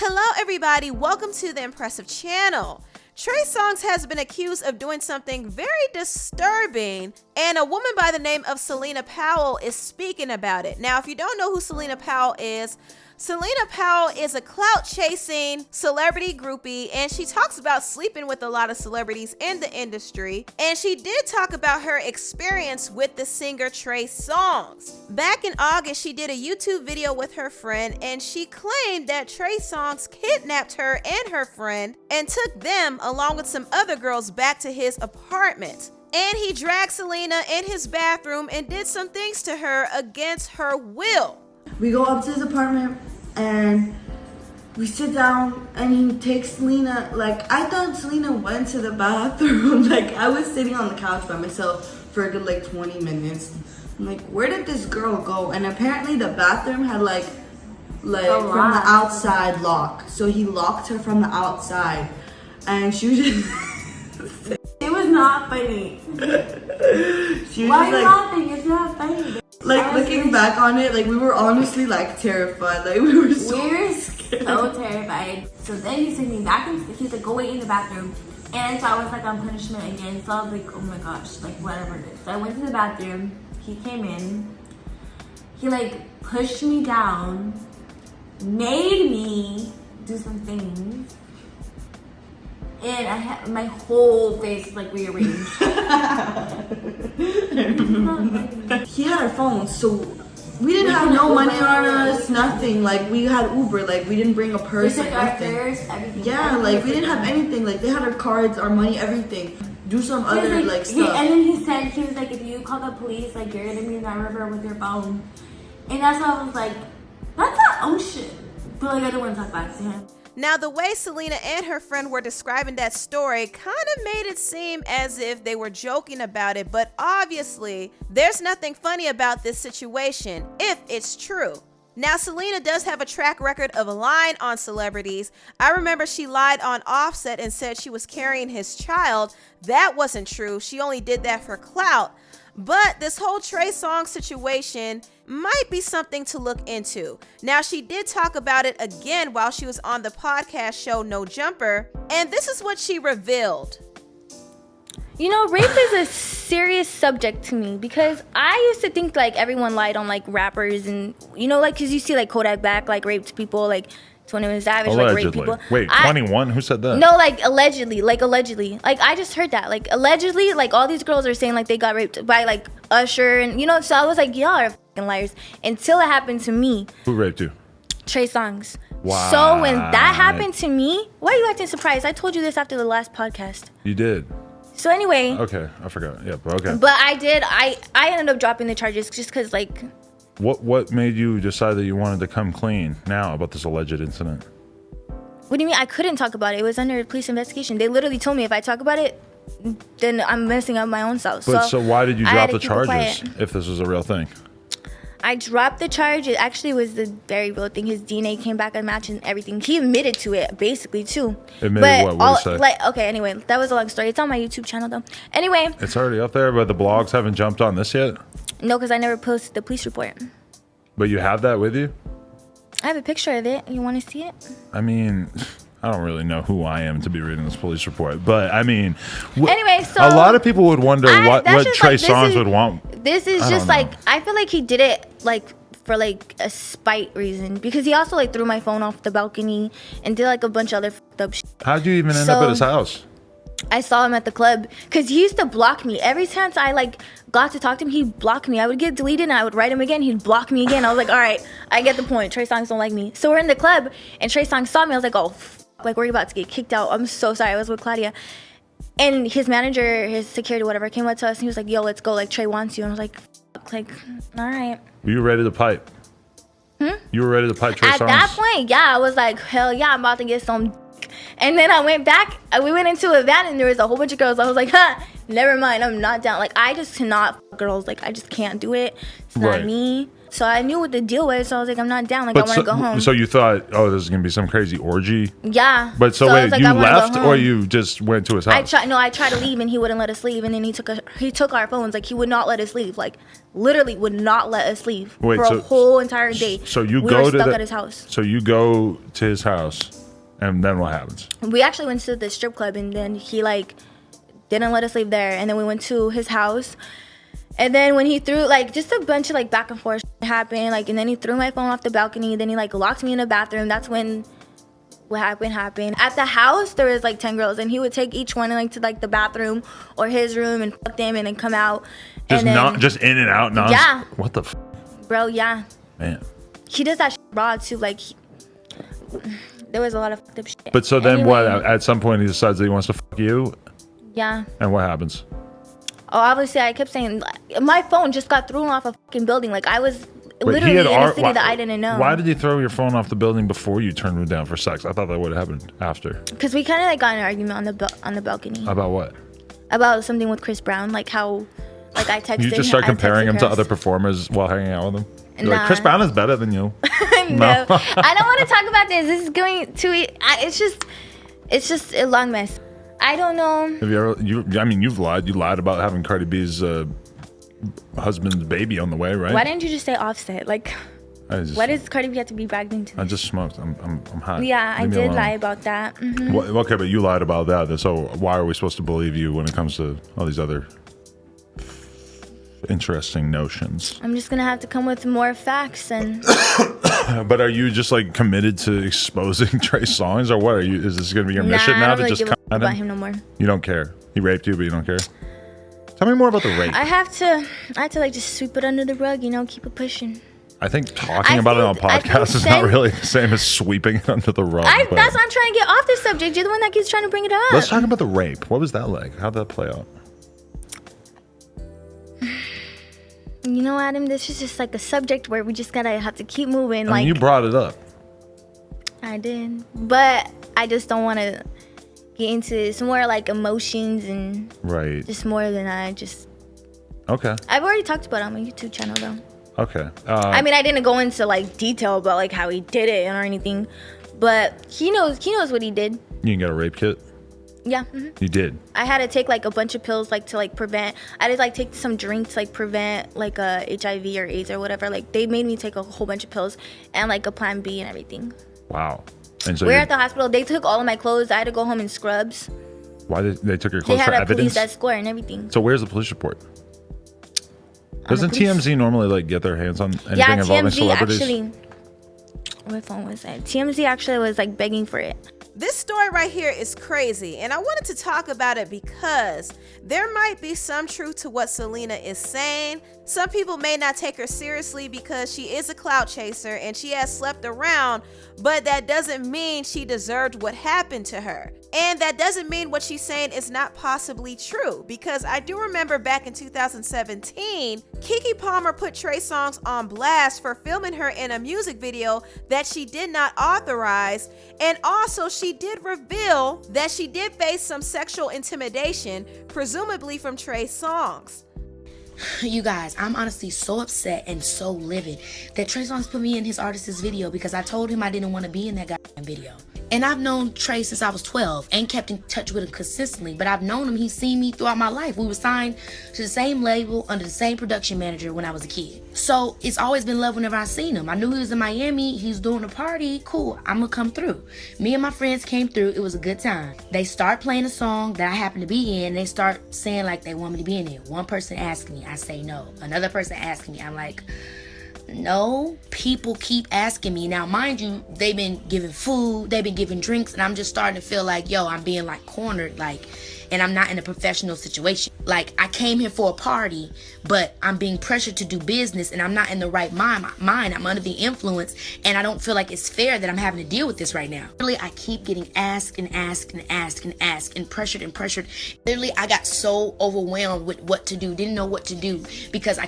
Hello everybody, welcome to the Empressive channel. TREY SONGZ has been accused of doing something very disturbing, and a woman by the name of Celina Powell is speaking about it. Now, if you don't know who Celina Powell is a clout-chasing celebrity groupie, and she talks about sleeping with a lot of celebrities in the industry. And she did talk about her experience with the singer TREY SONGZ. Back in August, she did a YouTube video with her friend, and she claimed that TREY SONGZ kidnapped her and her friend and took them, along with some other girls, back to his apartment. And he dragged Celina in his bathroom and did some things to her against her will. We go up to his apartment and we sit down and he takes Celina. Like, I thought Celina went to the bathroom. Like, I was sitting on the couch by myself for a good like 20 minutes. I'm like, where did this girl go? And apparently the bathroom had like from the outside lock. So he locked her from the outside. And she was just it was not funny. She was Why are you like, laughing? It's not funny. like looking back on it, like we were honestly like terrified. Like we were so scared. So terrified. So then he took me back and he's like, go wait in the bathroom. And so I was like on punishment again. So I was like, oh my gosh, like whatever it is. So I went to the bathroom. He came in. He like pushed me down, made me do some things. And I had my whole face like rearranged. He had our phones, so we didn't have no money on us, nothing. Like we had Uber, like we didn't bring a purse, They like took our nothing. purse, everything. Yeah, like we didn't have anything. Like they had our cards, our money, everything. Do some other like stuff. And then he was like, if you call the police, like you're gonna be in that river with your phone. And that's why I was like, that's our own shit. But like I don't want to talk back to him. Now, the way Celina and her friend were describing that story kind of made it seem as if they were joking about it, but obviously, there's nothing funny about this situation, if it's true. Now, Celina does have a track record of lying on celebrities. I remember she lied on Offset and said she was carrying his child. That wasn't true. She only did that for clout. But this whole TREY SONGZ situation might be something to look into. Now, she did talk about it again while she was on the podcast show No Jumper, and this is what she revealed. You know, rape is a serious subject to me because I used to think like everyone lied on like rappers and, you know, like because you see like Kodak Black like raped people, like 21 Savage like raped people. Wait, 21? Who said that? No, like allegedly. Like I just heard that. Like allegedly, like all these girls are saying like they got raped by like Usher and, you know, so I was like, y'all are fucking liars. Until it happened to me. Who raped you? TREY SONGZ. Wow. So when that happened to me, why are you acting surprised? I told you this after the last podcast. You did. So anyway. Okay, I forgot. Yeah, but okay. But I ended up dropping the charges just because like. What made you decide that you wanted to come clean now about this alleged incident? What do you mean? I couldn't talk about it. It was under police investigation. They literally told me if I talk about it, then I'm messing up my own self. But so why did you drop the charges quiet. if this was a real thing? I dropped the charge. It actually was the very real thing. His DNA came back unmatched and everything. He admitted to it, basically, too. Admitted what? What did he say? Like, okay, anyway, that was a long story. It's on my YouTube channel, though. Anyway. It's already up there, but the blogs haven't jumped on this yet? No, because I never posted the police report. But you have that with you? I have a picture of it. You want to see it? I mean, I don't really know who I am to be reading this police report, but I mean, anyway, so a lot of people would wonder what TREY SONGZ would want. This is just like, I feel like he did it like for like a spite reason because he also like threw my phone off the balcony and did like a bunch of other fucked up shit. How'd you even end up at his house? I saw him at the club because he used to block me. Every time I like got to talk to him, he'd block me. I would get deleted and I would write him again. He'd block me again. I was like, all right, I get the point. TREY SONGZ don't like me. So we're in the club and TREY SONGZ saw me. I was like, oh, like we're about to get kicked out. I'm so sorry. I was with Claudia. And his manager, his security, whatever, came up to us and he was like, yo, let's go. Like, TREY wants you. And I was like, all right. Were you ready to pipe? You were ready to pipe TREY SONGZ? At that point, yeah. I was like, hell yeah, I'm about to get some. And then I went back, we went into a van and there was a whole bunch of girls. I was like, never mind, I'm not down. Like, I just cannot fuck girls. Like, I just can't do it. It's not me. So I knew what the deal was. So I was like, I'm not down. Like, I want to go home. So you thought, oh, this is gonna be some crazy orgy? Yeah. But so I wait, was like, you I wanna left go or home. you just went to his house? I tried to leave and he wouldn't let us leave. And then he took our phones. Like, he would not let us leave. Like, literally would not let us leave for a whole entire day. So you we go were to stuck at his house. So you go to his house, and then what happens? We actually went to the strip club, and then he like didn't let us leave there. And then we went to his house. And then when he threw, like, just a bunch of, like, back and forth happened, like, and then he threw my phone off the balcony. Then he, like, locked me in the bathroom. That's when what happened. At the house, there was, like, 10 girls, and he would take each one, like, to, like, the bathroom or his room and fuck them and then come out. Just in and out? Yeah. What the Bro, yeah. Man. He does that shit raw, too. Like, there was a lot of fucked up shit. But so then what? At some point, he decides that he wants to fuck you? Yeah. And what happens? Oh, obviously, I kept saying, my phone just got thrown off a fucking building. Like, I was literally in a city that I didn't know. Why did he throw your phone off the building before you turned him down for sex? I thought that would have happened after. Because we kind of, like, got in an argument on the balcony. About what? About something with Chris Brown. Like, how, like, I texted him. You just start comparing him to other performers while hanging out with him? You're like, Chris Brown is better than you. No. I don't want to talk about this. This is going to... It's just a long mess. I don't know. Have you ever? You've lied. You lied about having Cardi B's husband's baby on the way, right? Why didn't you just say Offset? Like, why does Cardi B have to be bragged into? I just smoked. I'm hot. Yeah, I did lie about that. Mm-hmm. Well, okay, but you lied about that. So why are we supposed to believe you when it comes to all these other interesting notions? I'm just gonna have to come with more facts and. But are you just like committed to exposing Trey Songz, or what are you? Is this gonna be your mission now to just come at about him no more? You don't care. He raped you, but you don't care. Tell me more about the rape. I have to like just sweep it under the rug, keep it pushing. I think talking about it on podcasts is not really the same as sweeping it under the rug. That's why I'm trying to get off this subject. You're the one that keeps trying to bring it up. Let's talk about the rape. What was that like? How'd that play out? You know, Adam, this is just like a subject where we just have to keep moving. I mean, you brought it up. I did, but I just don't want to get into some more like emotions and just more than I just. Okay. I've already talked about it on my YouTube channel though. Okay. I mean, I didn't go into like detail about like how he did it or anything, but he knows what he did. You can get a rape kit. Yeah. Mm-hmm. You did. I had to take like a bunch of pills like to like prevent. I did like take some drinks like prevent like HIV or AIDS or whatever. Like they made me take a whole bunch of pills and like a plan B and everything. Wow. And so we're at the hospital. They took all of my clothes. I had to go home in scrubs. Why did they took your clothes for evidence? They had a police escort and everything. So where's the police report? Doesn't TMZ normally like get their hands on anything involving celebrities? Actually, what phone was that? TMZ actually was like begging for it. This story right here is crazy, and I wanted to talk about it because there might be some truth to what Celina is saying. Some people may not take her seriously because she is a clout chaser and she has slept around, but that doesn't mean she deserved what happened to her. And that doesn't mean what she's saying is not possibly true, because I do remember back in 2017, Keke Palmer put Trey Songz on blast for filming her in a music video that she did not authorize. And also she did reveal that she did face some sexual intimidation, presumably from Trey Songz. You guys, I'm honestly so upset and so livid that Trey Songz put me in his artist's video because I told him I didn't want to be in that goddamn video. And I've known Trey since I was 12 and kept in touch with him consistently, but I've known him, he's seen me throughout my life. We were signed to the same label under the same production manager when I was a kid. So it's always been love whenever I seen him. I knew he was in Miami, he's doing a party, cool, I'm gonna come through. Me and my friends came through, it was a good time. They start playing a song that I happen to be in, they start saying like they want me to be in it. One person asked me, I say no. Another person asking me, I'm like, no. People keep asking me. Now, mind you, they've been giving food, they've been giving drinks, and I'm just starting to feel like, yo, I'm being like cornered, like, and I'm not in a professional situation. Like, I came here for a party, but I'm being pressured to do business, and I'm not in the right mind. I'm under the influence, and I don't feel like it's fair that I'm having to deal with this right now. Literally, I keep getting asked and asked and asked and asked and pressured and pressured. Literally, I got so overwhelmed with what to do, didn't know what to do, because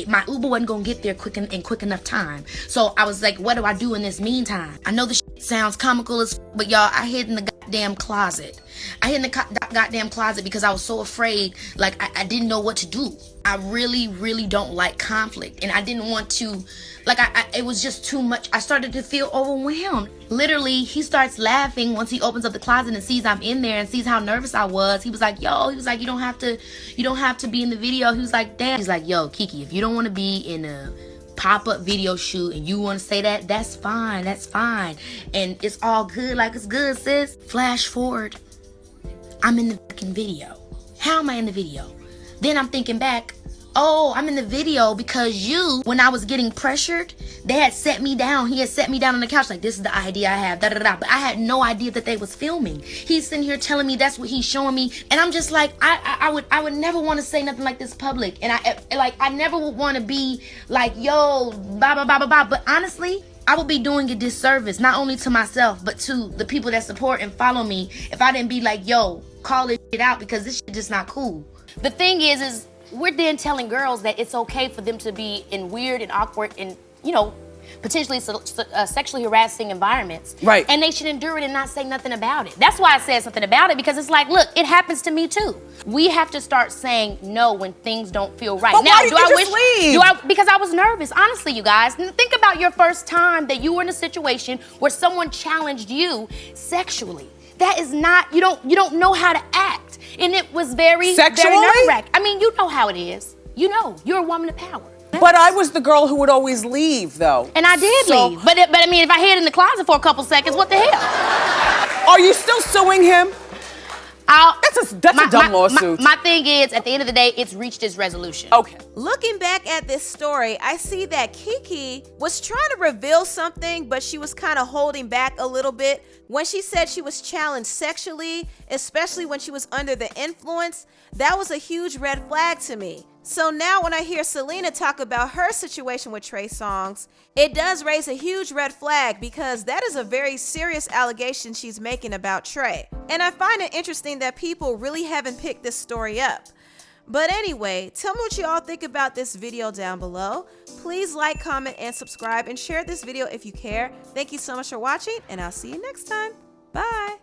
my Uber wasn't gonna get there quick enough time. So I was like, what do I do in this meantime? I know the shit sounds comical as but y'all, I hid in the damn closet. I hid in the goddamn closet because I was so afraid. Like, I didn't know what to do. I really, really don't like conflict. And I didn't want to, like, it was just too much. I started to feel overwhelmed. Literally, he starts laughing once he opens up the closet and sees I'm in there and sees how nervous I was. He was like, yo, he was like, you don't have to be in the video. He was like, damn. He's like, yo, Keke, if you don't want to be in a pop-up video shoot and you want to say that, that's fine, and it's all good, like, it's good, sis. Flash forward, I'm in the fucking video. How am I in the video? Then I'm thinking back, oh, I'm in the video because when I was getting pressured, they had set me down. He had set me down on the couch like, this is the idea I have, but I had no idea that they was filming. He's sitting here telling me that's what he's showing me, and I'm just like, I would never want to say nothing like this public, and I never would want to be like, yo, blah blah blah blah blah. But honestly, I would be doing a disservice not only to myself but to the people that support and follow me if I didn't be like, yo, call this shit out, because this shit just not cool. The thing is we're then telling girls that it's okay for them to be in weird and awkward and, potentially sexually harassing environments. Right. And they should endure it and not say nothing about it. That's why I said something about it, because it's like, look, it happens to me too. We have to start saying no when things don't feel right. But now, why did you just leave? Because I was nervous, honestly, you guys. Think about your first time that you were in a situation where someone challenged you sexually. That is not, you don't know how to act. And it was very nerve-wracking. I mean, you know how it is. You're a woman of power. But I was the girl who would always leave, though. And I did leave. But I mean, if I hid in the closet for a couple seconds, what the hell? Are you still suing him? That's a dumb lawsuit. My thing is, at the end of the day, it's reached its resolution. Okay. Looking back at this story, I see that Keke was trying to reveal something, but she was kind of holding back a little bit. When she said she was challenged sexually, especially when she was under the influence, that was a huge red flag to me. So now when I hear Celina talk about her situation with TREY SONGZ, it does raise a huge red flag, because that is a very serious allegation she's making about TREY. And I find it interesting that people really haven't picked this story up. But anyway, tell me what you all think about this video down below. Please like, comment, and subscribe, and share this video if you care. Thank you so much for watching, and I'll see you next time. Bye.